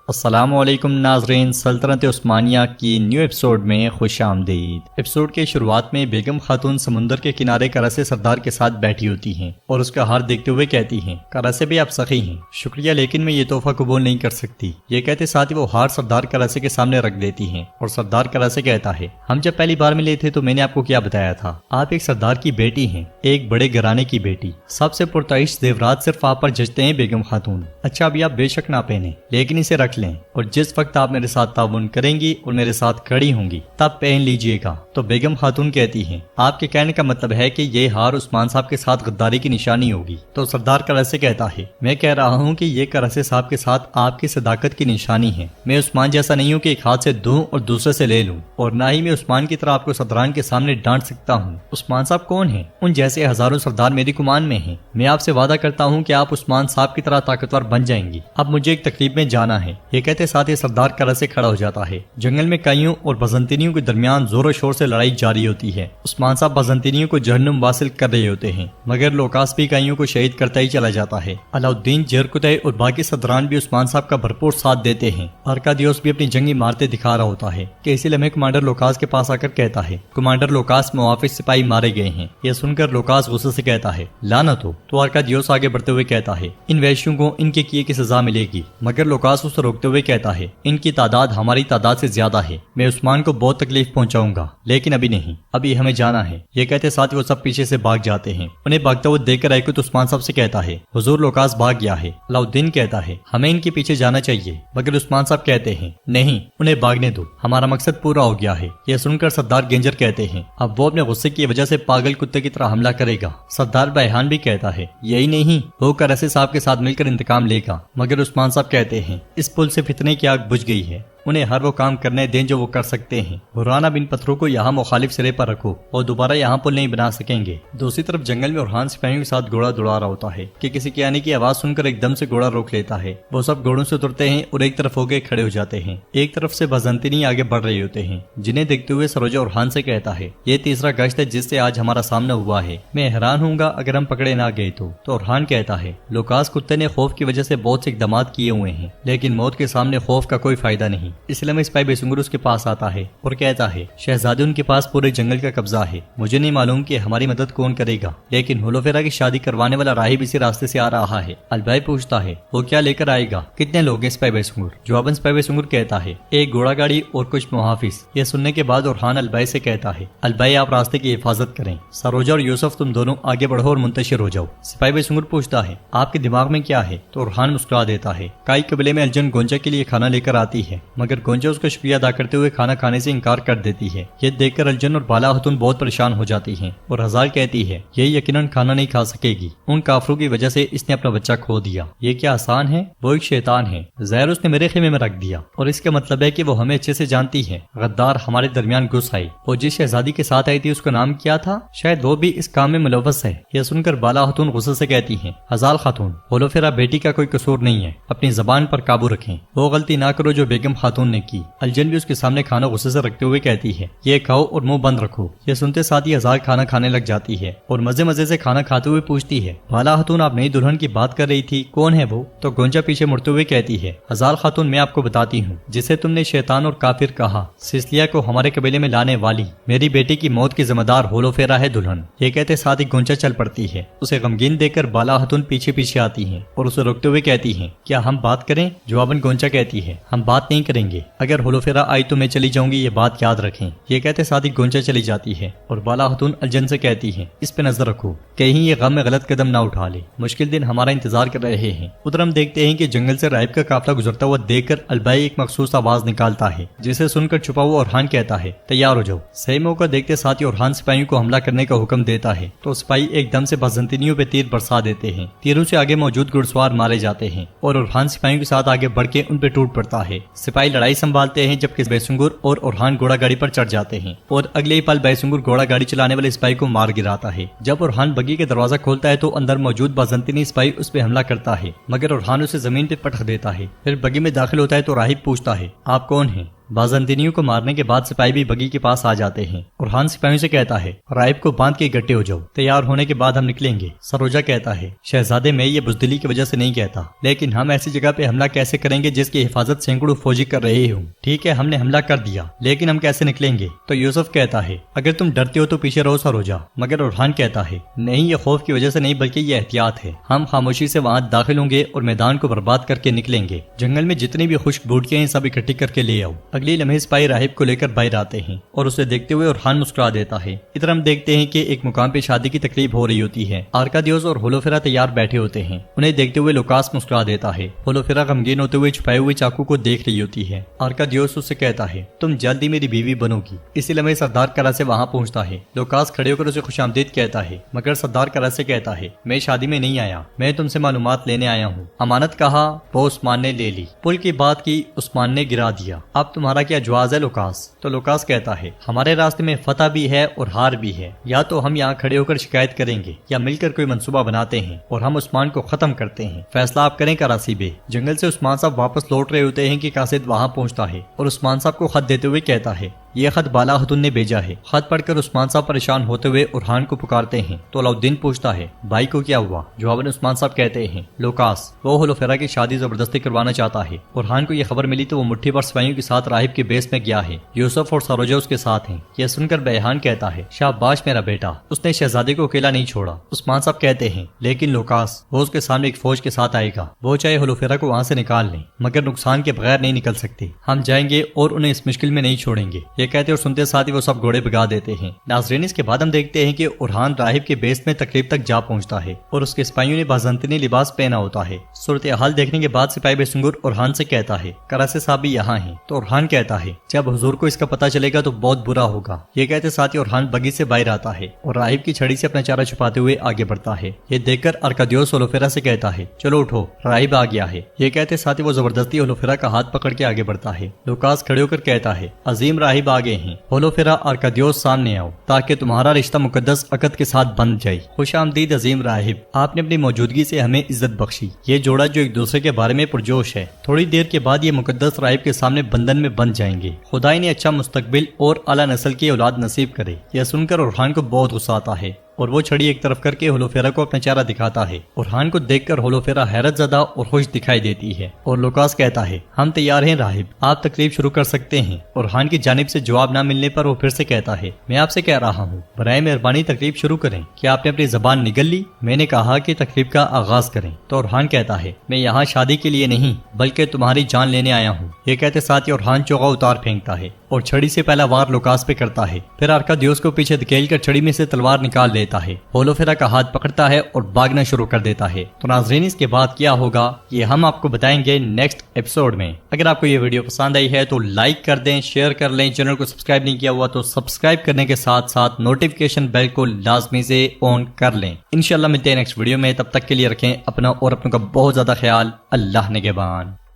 السلام علیکم ناظرین، سلطنت عثمانیہ کی نیو ایپیسوڈ میں خوش آمدید۔ ایپیسوڈ کے شروعات میں بیگم خاتون سمندر کے کنارے کراسے سردار کے ساتھ بیٹھی ہوتی ہیں اور اس کا ہار دیکھتے ہوئے کہتی ہیں، کراسے بھی آپ سخی ہیں، شکریہ لیکن میں یہ تحفہ قبول نہیں کر سکتی۔ یہ کہتے ساتھ ہی وہ ہار سردار کراسے کے سامنے رکھ دیتی ہیں اور سردار کراسے کہتا ہے، ہم جب پہلی بار ملے تھے تو میں نے آپ کو کیا بتایا تھا، آپ ایک سردار کی بیٹی ہیں، ایک بڑے گھرانے کی بیٹی، سب سے پرتعیش زیورات صرف آپ پر جچتے ہیں بیگم خاتون۔ اچھا ابھی آپ بے شک نہ پہنیں لیکن اسے رکھ لیں، اور جس وقت آپ میرے ساتھ تعاون کریں گی اور میرے ساتھ کھڑی ہوں گی تب پہن لیجئے گا۔ تو بیگم خاتون کہتی ہیں، آپ کے کہنے کا مطلب ہے کہ یہ ہار عثمان صاحب کے ساتھ غداری کی نشانی ہوگی؟ تو سردار کراسے کہتا ہے، میں کہہ رہا ہوں کہ یہ کراسے صاحب کے ساتھ آپ کی صداقت کی نشانی ہے۔ میں عثمان جیسا نہیں ہوں کہ ایک ہاتھ سے دوں اور دوسرے سے لے لوں، اور نہ ہی میں عثمان کی طرح آپ کو صدران کے سامنے ڈانٹ سکتا ہوں۔ عثمان صاحب کون ہیں؟ ان جیسے ہزاروں سردار میری کمان میں ہیں۔ میں آپ سے وعدہ کرتا ہوں کہ آپ عثمان صاحب کی طرح طاقتور بن جائیں گی۔ اب مجھے ایک تقریب میں جانا ہے۔ یہ کہتے ساتھ ہی سردار کراسے کھڑا ہو جاتا ہے۔ جنگل میں کائیوں اور بازنطینیوں کے درمیان زور و شور سے لڑائی جاری ہوتی ہے۔ عثمان صاحب بازنطینیوں کو جہنم واصل کر رہے ہوتے ہیں، مگر لوکاس بھی کائیوں کو شہید کرتا ہی چلا جاتا ہے۔ علاؤالدین جرکتے اور باقی صدران بھی عثمان صاحب کا بھرپور ساتھ دیتے ہیں۔ ارکادیوس بھی اپنی جنگی مہارتیں دکھا رہا ہوتا ہے کہ اسی لمحے کمانڈر لوکاس کے پاس آ کر کہتا ہے، کمانڈر لوکاس موافق سپاہی مارے گئے ہیں۔ یہ سن کر لوکاس غصے سے کہتا ہے، لعنت ہو۔ تو ارکادیوس آگے بڑھتے ہوئے کہتا ہے، ان وحشیوں کو ان کے کیے کی سزا ملے گی، مگر لوکاس اسے روکتے ہوئے کہتا ہے، ان کی تعداد ہماری تعداد سے زیادہ ہے، میں عثمان کو بہت تکلیف پہنچاؤں گا لیکن ابھی نہیں، ابھی ہمیں جانا ہے۔ یہ کہتے ساتھ وہ سب پیچھے سے بھاگ جاتے ہیں۔ انہیں بھاگتا ہوا دیکھ کر ایکوت عثمان صاحب سے کہتا ہے، حضور لوکاس بھاگ گیا ہے۔ علاؤالدین کہتا ہے، ہمیں ان کے پیچھے جانا چاہیے، مگر عثمان صاحب کہتے ہیں، نہیں انہیں بھاگنے دو، ہمارا مقصد پورا ہو گیا ہے۔ یہ سن کر سردار گنجر کہتے ہیں، اب وہ اپنے غصے کی وجہ سے پاگل کتے کی طرح حملہ کرے گا۔ سردار بہان بھی کہتا ہے، یہی نہیں وہ کراسے صاحب کے ساتھ مل کر انتقام لے گا، مگر عثمان صاحب کہتے ہیں، اس پل سے فتنے کی آگ بجھ گئی ہے، انہیں ہر وہ کام کرنے دیں جو وہ کر سکتے ہیں۔ برہانہ بن پتھروں کو یہاں مخالف سرے پر رکھو، اور دوبارہ یہاں پل نہیں بنا سکیں گے۔ دوسری طرف جنگل میں اورحان سپاہیوں کے ساتھ گھوڑا دوڑا رہا ہوتا ہے کہ کسی کے آنے کی آواز سن کر ایک دم سے گھوڑا روک لیتا ہے۔ وہ سب گھوڑوں سے اترتے ہیں اور ایک طرف ہو کے کھڑے ہو جاتے ہیں۔ ایک طرف سے بازنطینی آگے بڑھ رہے ہوتے ہیں، جنہیں دیکھتے ہوئے سروجا اورحان سے کہتا ہے، یہ تیسرا گشت ہے جس سے آج ہمارا سامنا ہوا ہے، میں حیران ہوں گا اگر ہم پکڑے نہ گئے تو۔ اورحان کہتا ہے، لوکاس کتے نے خوف کی وجہ سے بہت سے اقدامات کیے ہوئے ہیں، لیکن موت کے سامنے خوف کا کوئی فائدہ نہیں۔ اس لیے میں سپاہی بیسنگر اس کے پاس آتا ہے اور کہتا ہے، شہزادے ان کے پاس پورے جنگل کا قبضہ ہے، مجھے نہیں معلوم کہ ہماری مدد کون کرے گا، لیکن ہولوفیرا کی شادی کروانے والا راہب اسی راستے سے آ رہا ہے۔ البائی پوچھتا ہے، وہ کیا لے کر آئے گا، کتنے لوگ ہیں سپاہی بیسنگر؟ جواباً سپاہی بیسنگر کہتا ہے، ایک گھوڑا گاڑی اور کچھ محافظ۔ یہ سننے کے بعد اورحان البائی سے کہتا ہے، البائی آپ راستے کی حفاظت کریں، سروجا اور یوسف تم دونوں آگے بڑھو اور منتشر ہو جاؤ۔ سپاہی بیسنگر پوچھتا ہے، آپ کے دماغ میں کیا ہے؟ تو اورحان مسکرا دیتا ہے، کائی قبیلے میں الجن گونجا کے لیے کھانا لے کر آتی ہے، مگر گونجا اس کا شکریہ ادا کرتے ہوئے کھانا کھانے سے انکار کر دیتی ہے۔ یہ دیکھ کر الجن اور بالا خاتون بہت پریشان ہو جاتی ہیں اور ہزار کہتی ہے، یہ یقیناً کھانا نہیں کھا سکے گی، ان کافروں کی وجہ سے اس نے اپنا بچہ کھو دیا۔ یہ کیا آسان ہے، وہ ایک شیطان ہے، زہر اس نے میرے خیمے میں رکھ دیا، اور اس کا مطلب ہے کہ وہ ہمیں اچھے سے جانتی ہے۔ غدار ہمارے درمیان گھس آئی، وہ جس شہزادی کے ساتھ آئی تھی اس کا نام کیا تھا؟ شاید وہ بھی اس کام میں ملوث ہے۔ یہ سن کر بالا خاتون غصے سے کہتی ہیں، ہزال خاتون، ہولوفیرا بیٹی کا کوئی قصور نہیں ہے، اپنی زبان پر قابو رکھیں، وہ غلطی نہ کرو جو بیگم خاتون نے کی۔ الجن بھی اس کے سامنے کھانا غصے سے رکھتے ہوئے کہتی ہے، یہ کھاؤ اور منہ بند رکھو۔ یہ سنتے ساتھ ہی ہزار کھانا کھانے لگ جاتی ہے اور مزے مزے سے کھانا کھاتے ہوئے پوچھتی ہے، بالا خاتون آپ نئی دلہن کی بات کر رہی تھی، کون ہے وہ؟ تو گونجا پیچھے مڑتے ہوئے کہتی ہے، ہزار خاتون میں آپ کو بتاتی ہوں، جسے تم نے شیطان اور کافر کہا، سسلیا کو ہمارے قبیلے میں لانے والی میری بیٹی کی موت کی ذمہ دار ہولوفیرا ہے دلہن۔ یہ کہتے ساتھ ہی گونجا چل پڑتی ہے۔ اسے غمگین دیکھ کر بالا خاتون پیچھے پیچھے آتی ہیں اور اسے روکتے ہوئے کہتی ہیں، کیا ہم بات کریں؟ جواباً گونجا کہتی ہے، ہم بات نہیں کریں گے، اگر ہولوفیرا آئی تو میں چلی جاؤں گی، یہ بات یاد رکھیں۔ یہ کہتے ساتھ ہی گونجا چلی جاتی ہے اور بالا خاتون الجن سے کہتی ہے، اس پہ نظر رکھو کہیں یہ غم میں غلط قدم نہ اٹھا لے، مشکل دن ہمارا انتظار کر رہے ہیں۔ ادھر ہم دیکھتے ہیں کہ جنگل سے راہب کا قافلہ گزرتا ہوا دیکھ کر البائی ایک مخصوص آواز نکالتا ہے، جسے سن کر چھپا ہوا اورحان کہتا ہے، تیار ہو جاؤ۔ صحیح موقع دیکھتے ساتھ ہی اورحان سپاہیوں کو حملہ کرنے کا حکم دیتا ہے، تو سپاہی ایک دم سے بازنطینیوں پہ تیر برسا دیتے ہیں۔ تیروں سے آگے موجود گھڑ سوار مارے جاتے ہیں اور اورحان سپاہیوں کے ساتھ آگے بڑھ کے ان پہ ٹوٹ پڑتا ہے۔ سپاہی لڑائی سنبھالتے ہیں جبکہ بیسنگر اور اورحان گھوڑا گاڑی پر چڑھ جاتے ہیں اور اگلے ہی پل بیسنگر گھوڑا گاڑی چلانے والے سپاہی کو مار گراتا ہے۔ جب اورحان بگی کے دروازہ کھولتا ہے تو اندر موجود بازنطینی سپاہی اس پہ حملہ کرتا ہے، مگر اورحان اسے زمین پہ پٹخ دیتا ہے۔ پھر بگی میں داخل ہوتا ہے تو راہب پوچھتا ہے، آپ کون ہیں؟ بازنطینیوں کو مارنے کے بعد سپاہی بھی بگی کے پاس آ جاتے ہیں۔ اورحان سپاہیوں سے کہتا ہے راہب کو باندھ کے اکٹھے ہو جاؤ، تیار ہونے کے بعد ہم نکلیں گے۔ سروجا کہتا ہے شہزادے میں یہ بزدلی کی وجہ سے نہیں کہتا، لیکن ہم ایسی جگہ پہ حملہ کیسے کریں گے جس کی حفاظت سینکڑوں فوجی کر رہے ہوں؟ ٹھیک ہے ہم نے حملہ کر دیا، لیکن ہم کیسے نکلیں گے؟ تو یوسف کہتا ہے اگر تم ڈرتے ہو تو پیچھے رہو سروجا، مگر اورحان کہتا ہے نہیں، یہ خوف کی وجہ سے نہیں بلکہ یہ احتیاط ہے۔ ہم خاموشی سے وہاں داخل ہوں گے اور میدان کو برباد کر کے نکلیں گے۔ جنگل میں جتنی بھی خشک بوٹیاں ہیں سب اکٹھی کر کے لے آؤ۔ اگلی لمحے سپاہی راہب کو لے کر باہر آتے ہیں اور اسے دیکھتے ہوئے اورحان مسکرا دیتا ہے۔ ادھر ہم دیکھتے ہیں کہ ایک مقام پہ شادی کی تقریب ہو رہی ہوتی ہے۔ آرکادیوس اور ہولوفیرا تیار بیٹھے ہوتے ہیں۔ انہیں دیکھتے ہوئے لوکاس مسکرا دیتا ہے۔ ہولوفیرا غمگین ہوتے ہوئے چھپائے ہوئے چاقو کو دیکھ رہی ہوتی ہے۔ آرکادیوس اس سے کہتا ہے تم جلدی میری بیوی بنو گی۔ اسی لمحے سردار کرا سے وہاں پہنچتا ہے۔ لوکاس کھڑے ہو کر اسے خوش آمدید کہتا ہے، مگر سردار کرا سے کہتا ہے میں شادی میں نہیں آیا، میں تم سے معلومات لینے آیا ہوں۔ امانت کہا وہ عثمان نے لے لی، پل کی بات کی عثمان نے گرا دیا، اب تمہارا کیا جواز ہے لوکاس؟ تو لوکاس کہتا ہے ہمارے راستے میں فتح بھی ہے اور ہار بھی ہے، یا تو ہم یہاں کھڑے ہو کر شکایت کریں گے یا مل کر کوئی منصوبہ بناتے ہیں اور ہم عثمان کو ختم کرتے ہیں۔ فیصلہ آپ کریں کراسی بے۔ جنگل سے عثمان صاحب واپس لوٹ رہے ہوتے ہیں کہ قاصد وہاں پہنچتا ہے اور عثمان صاحب کو خط دیتے ہوئے کہتا ہے یہ خط بالا خاتون نے بھیجا ہے۔ خط پڑھ کر عثمان صاحب پریشان ہوتے ہوئے اورحان کو پکارتے ہیں تو علاؤالدین پوچھتا ہے بھائی کو کیا ہوا؟ جواباً عثمان صاحب کہتے ہیں لوکاس وہ ہولوفیرا کی شادی زبردستی کروانا چاہتا ہے۔ اورحان کو یہ خبر ملی تو وہ مٹھی پر سپاہیوں کے ساتھ راہب کے بیس میں گیا ہے۔ یوسف اور سروجا اس کے ساتھ ہیں۔ یہ سن کر بیحان کہتا ہے شاباش میرا بیٹا، اس نے شہزادے کو اکیلا نہیں چھوڑا۔ عثمان صاحب کہتے ہیں لیکن لوکاس وہ اس کے سامنے ایک فوج کے ساتھ آئے گا، وہ چاہے ہولوفیرا کو وہاں سے نکال لیں مگر نقصان کے بغیر نہیں نکل سکتے۔ ہم جائیں گے اور انہیں اس مشکل میں نہیں چھوڑیں گے۔ یہ کہتے اور سنتے ساتھ وہ سب گھوڑے بگا دیتے ہیں۔ ناظرین اس کے بعد ہم دیکھتے ہیں کہ اورحان راہب کے بیس میں تقریب تک جا پہنچتا ہے اور اس کے سپاہیوں نے بازنطینی لباس پہنا ہوتا ہے۔ صورتحال دیکھنے کے بعد سپاہی بیسنگر اورحان سے کہتا ہے کراسے صاحب بھی یہاں ہیں۔ تو اورحان کہتا ہے جب حضور کو اس کا پتہ چلے گا تو بہت برا ہوگا۔ یہ کہتے ساتھ ہی اورحان بگی سے باہر آتا ہے اور راہب کی چھڑی سے اپنا چارہ چھپاتے ہوئے آگے بڑھتا ہے۔ یہ دیکھ کر آرکادیوس ہولوفیرا سے کہتا ہے چلو اٹھو راہب آ گیا ہے۔ یہ کہتے ساتھ ہی وہ زبردستی ہولوفیرا کا ہاتھ پکڑ کے آگے بڑھتا ہے۔ لوکاس کھڑے ہو کر کہتا ہے عظیم راہب آگے ہیں، ہولوفیرا آرکادیوس سامنے آؤ تاکہ تمہارا رشتہ مقدس عقد کے ساتھ بند جائے۔ خوش آمدید عظیم راہب، آپ نے اپنی موجودگی سے ہمیں عزت بخشی۔ یہ جوڑا جو ایک دوسرے کے بارے میں پرجوش ہے، تھوڑی دیر کے بعد یہ مقدس راہب کے سامنے بندن میں بند جائیں گے۔ خدا انہیں اچھا مستقبل اور اعلیٰ نسل کی اولاد نصیب کرے۔ یہ سن کر اورحان کو بہت غصہ آتا ہے اور وہ چھڑی ایک طرف کر کے ہولوفیرا کو اپنا چہرہ دکھاتا ہے۔ اورحان کو دیکھ کر ہولوفیرا حیرت زدہ اور خوش دکھائی دیتی ہے اور لوکاس کہتا ہے ہم تیار ہیں راہب، آپ تقریب شروع کر سکتے ہیں۔ اورحان کی جانب سے جواب نہ ملنے پر وہ پھر سے کہتا ہے میں آپ سے کہہ رہا ہوں برائے مہربانی تقریب شروع کریں۔ کیا آپ نے اپنی زبان نگل لی؟ میں نے کہا کہ تقریب کا آغاز کریں۔ تو اورحان کہتا ہے میں یہاں شادی کے لیے نہیں بلکہ تمہاری جان لینے آیا ہوں۔ یہ کہتے ساتھ ہی اورحان چوغا اتار پھینکتا ہے اور چھڑی سے پہلا وار لوکاس پہ کرتا ہے، پھر آرکادیوس کو پیچھے دھکیل کر چھڑی میں سے تلوار نکال لیتا ہے۔ ہولوفیرا کا ہاتھ پکڑتا ہے اور بھاگنا شروع کر دیتا ہے۔ تو ناظرین اس کے بعد کیا ہوگا یہ ہم آپ کو بتائیں گے نیکسٹ ایپیسوڈ میں۔ اگر آپ کو یہ ویڈیو پسند آئی ہے تو لائک کر دیں، شیئر کر لیں، چینل کو سبسکرائب نہیں کیا ہوا تو سبسکرائب کرنے کے ساتھ ساتھ نوٹیفیکیشن بیل کو لازمی سے آن کر لیں۔ انشاءاللہ ملتے ہیں نیکسٹ ویڈیو میں، تب تک کے لیے رکھیں اپنا اور اپنوں کا بہت زیادہ خیال۔ اللہ نگہبان۔